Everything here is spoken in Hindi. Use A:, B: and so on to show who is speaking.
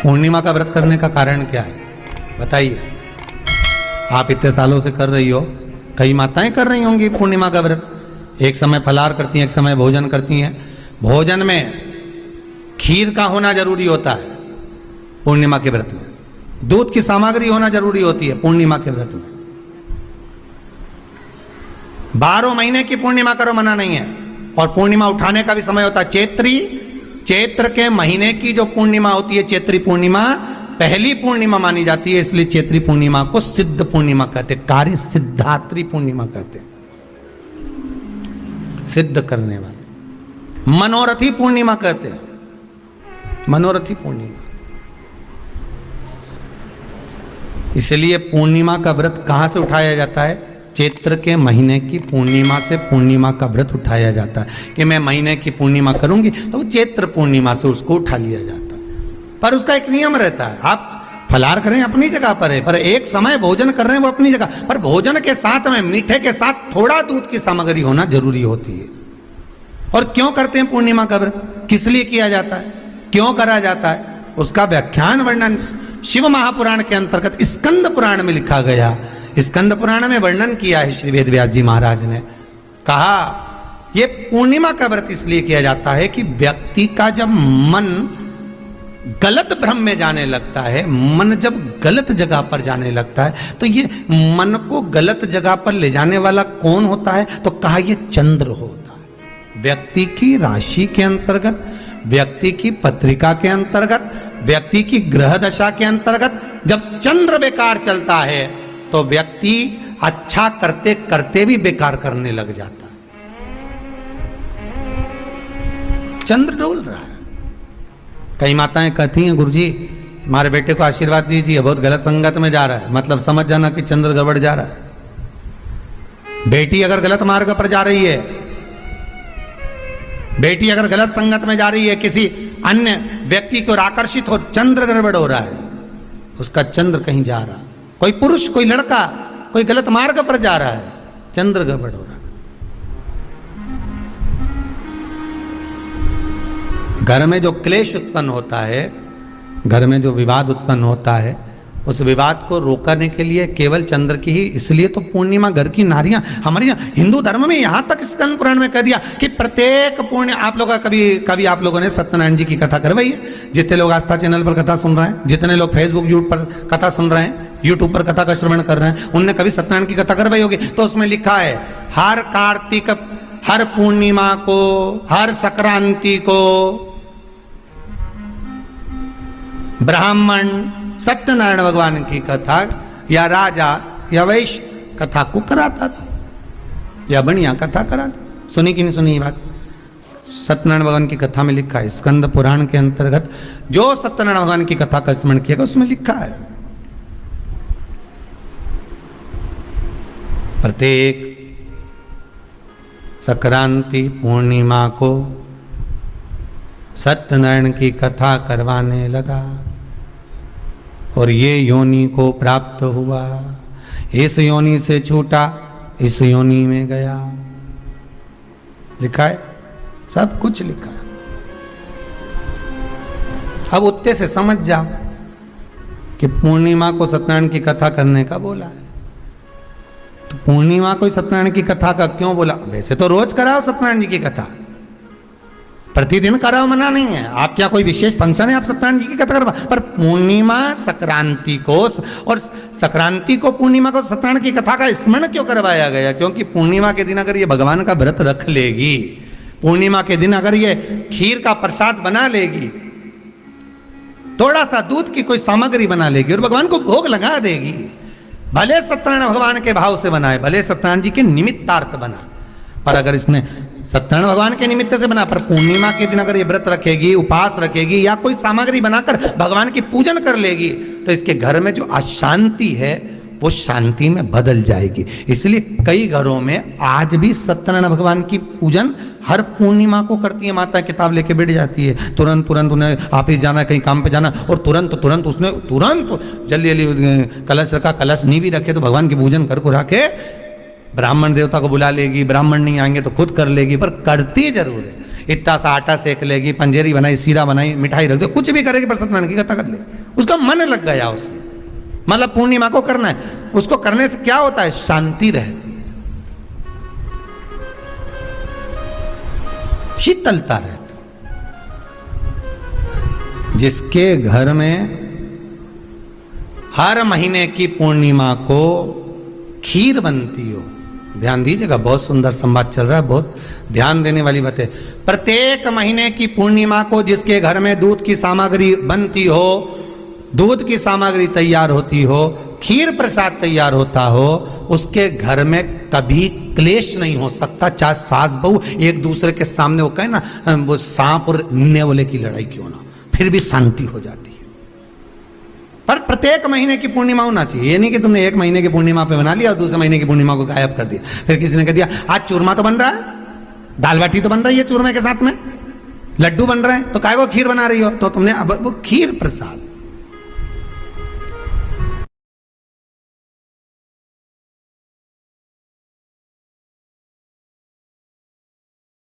A: पूर्णिमा का व्रत करने का कारण क्या है बताइए। आप इतने सालों से कर रही हो, कई माताएं कर रही होंगी पूर्णिमा का व्रत, एक समय फलाहार करती हैं, एक समय भोजन करती हैं। भोजन में खीर का होना जरूरी होता है पूर्णिमा के व्रत में, दूध की सामग्री होना जरूरी होती है पूर्णिमा के व्रत में। 12 महीने की पूर्णिमा करो मना नहीं है। और पूर्णिमा उठाने का भी समय होता है चैत्री, चैत्र के महीने की जो पूर्णिमा होती है चैत्री पूर्णिमा पहली पूर्णिमा मानी जाती है, इसलिए चैत्री पूर्णिमा को सिद्ध पूर्णिमा कहते, कार्य सिद्धात्री पूर्णिमा कहते, सिद्ध करने वाले। मनोरथी पूर्णिमा कहते हैं, मनोरथी पूर्णिमा। इसलिए पूर्णिमा का व्रत कहां से उठाया जाता है? चैत्र के महीने की पूर्णिमा से पूर्णिमा का व्रत उठाया जाता है कि मैं महीने की पूर्णिमा करूंगी तो वो चैत्र पूर्णिमा से उसको उठा लिया जाता है। पर उसका एक नियम रहता है, आप फलाहार करें अपनी जगह पर है, पर एक समय भोजन कर रहे हैं वो अपनी जगह पर, भोजन के साथ में मीठे के साथ थोड़ा दूध की सामग्री होना जरूरी होती है। और क्यों करते हैं पूर्णिमा का व्रत, किस लिए किया जाता है, क्यों करा जाता है, उसका व्याख्यान वर्णन शिव महापुराण के अंतर्गत स्कंद पुराण में लिखा गया। स्कंद पुराण में वर्णन किया है श्री वेद व्यास जी महाराज ने, कहा यह पूर्णिमा का व्रत इसलिए किया जाता है कि व्यक्ति का जब मन गलत भ्रम में जाने लगता है, मन जब गलत जगह पर जाने लगता है, तो ये मन को गलत जगह पर ले जाने वाला कौन होता है? तो कहा यह चंद्र होता है। व्यक्ति की राशि के अंतर्गत, व्यक्ति की पत्रिका के अंतर्गत, व्यक्ति की ग्रह दशा के अंतर्गत जब चंद्र बेकार चलता है तो व्यक्ति अच्छा करते करते भी बेकार करने लग जाता है। चंद्र डोल रहा है। कई माताएं कहती हैं गुरुजी हमारे बेटे को आशीर्वाद दीजिए, बहुत गलत संगत में जा रहा है, मतलब समझ जाना कि चंद्र गड़बड़ जा रहा है। बेटी अगर गलत मार्ग पर जा रही है, बेटी अगर गलत संगत में जा रही है, किसी अन्य व्यक्ति को आकर्षित हो, चंद्र गड़बड़ हो रहा है, उसका चंद्र कहीं जा रहा है। कोई पुरुष, कोई लड़का, कोई गलत मार्ग पर जा रहा है, चंद्र गड़बड़ हो रहा है। घर में जो क्लेश उत्पन्न होता है, घर में जो विवाद उत्पन्न होता है, उस विवाद को रोकने के लिए केवल चंद्र की ही, इसलिए तो पूर्णिमा घर की नारियां हमारे यहाँ हिंदू धर्म में यहां तक स्कंद पुराण में कह दिया कि प्रत्येक पुण्य आप लोग कभी आप लोगों ने सत्यनारायण जी की कथा करवाई है? जितने लोग आस्था चैनल पर कथा सुन रहे हैं, जितने लोग फेसबुक यूट्यूब पर कथा सुन रहे हैं, यूट्यूब पर कथा का श्रवण कर रहे हैं, उनने कभी सत्यनारायण की कथा करवाई होगी? तो उसमें लिखा है हर कार्तिक, हर पूर्णिमा को, हर संक्रांति को ब्राह्मण सत्यनारायण भगवान की कथा या राजा या वैश्य कथा को कराता था या बढ़िया कथा कराता। सुनी कि नहीं सुनी ये बात? सत्यनारायण भगवान की कथा में लिखा है, स्कंद पुराण के अंतर्गत जो सत्यनारायण भगवान की कथा का स्मरण किया उसमें लिखा है प्रत्येक संक्रांति पूर्णिमा को सत्यनारायण की कथा करवाने लगा और ये योनि को प्राप्त हुआ, इस योनि से छूटा, इस योनि में गया। लिखा है, सब कुछ लिखा है। अब उत्ते से समझ जाओ कि पूर्णिमा को सत्यनारायण की कथा करने का बोला है, तो पूर्णिमा को सत्यनारायण की कथा का क्यों बोला? वैसे तो रोज कराओ सत्यनारायण जी की कथा, प्रतिदिन कराओ, मना नहीं है। आप क्या कोई विशेष फंक्शन है आप सत्यनारायण जी की कथा करवा, पर पूर्णिमा संक्रांति को और संक्रांति को पूर्णिमा को सत्यनारायण की कथा का स्मरण क्यों करवाया गया? क्योंकि पूर्णिमा के दिन अगर ये भगवान का व्रत रख लेगी, पूर्णिमा के दिन अगर ये खीर का प्रसाद बना लेगी, थोड़ा सा दूध की कोई सामग्री बना लेगी और भगवान को भोग लगा देगी, भले सत्यनारायण भगवान के भाव से बनाए, भले सत्यनारायण जी के निमित्तार्थ बना, पर अगर इसने सत्यनारायण भगवान के निमित्त से बना, पर पूर्णिमा के दिन अगर ये व्रत रखेगी, उपास रखेगी या कोई सामग्री बनाकर भगवान की पूजन कर लेगी, तो इसके घर में जो अशांति है वो शांति में बदल जाएगी। इसलिए कई घरों में आज भी सत्यनारायण भगवान की पूजन हर पूर्णिमा को करती है। माता किताब लेके बैठ जाती है, तुरंत उन्हें ऑफिस जाना, कहीं काम पे जाना, और तुरंत उसने जल्दी कलश रखा, कलश नहीं भी रखे तो भगवान की पूजन कर रखे, ब्राह्मण देवता को बुला लेगी, ब्राह्मण नहीं आएंगे तो खुद कर लेगी, पर करती जरूर है। इतना सा आटा सेक लेगी, पंजेरी बनाई, सीरा बनाई, मिठाई रख दो, कुछ भी करेगी पर सत्यनारायण की कथा कर ले। उसका मन लग गया उसमें, मतलब पूर्णिमा को करना है। उसको करने से क्या होता है? शांति रहती है, शीतलता रहती। जिसके घर में हर महीने की पूर्णिमा को खीर बनती हो, ध्यान दीजिएगा, बहुत सुंदर संवाद चल रहा है, बहुत ध्यान देने वाली बात है। प्रत्येक महीने की पूर्णिमा को जिसके घर में दूध की सामग्री बनती हो, दूध की सामग्री तैयार होती हो, खीर प्रसाद तैयार होता हो, उसके घर में कभी क्लेश नहीं हो सकता। चाहे सास बहू एक दूसरे के सामने वो कहे ना, वो सांप और नेवले की लड़ाई क्यों ना, फिर भी शांति हो जाती है। पर प्रत्येक महीने की पूर्णिमा होना चाहिए। ये नहीं कि तुमने एक महीने की पूर्णिमा पे बना लिया और दूसरे महीने की पूर्णिमा को गायब कर दिया। फिर किसी ने कह दिया आज चूरमा तो बन रहा है, दाल बाटी तो बन रही है चूरमे के साथ में, लड्डू बन रहे हैं, तो काय को खीर बना रही हो? तो तुमने अब वो खीर प्रसाद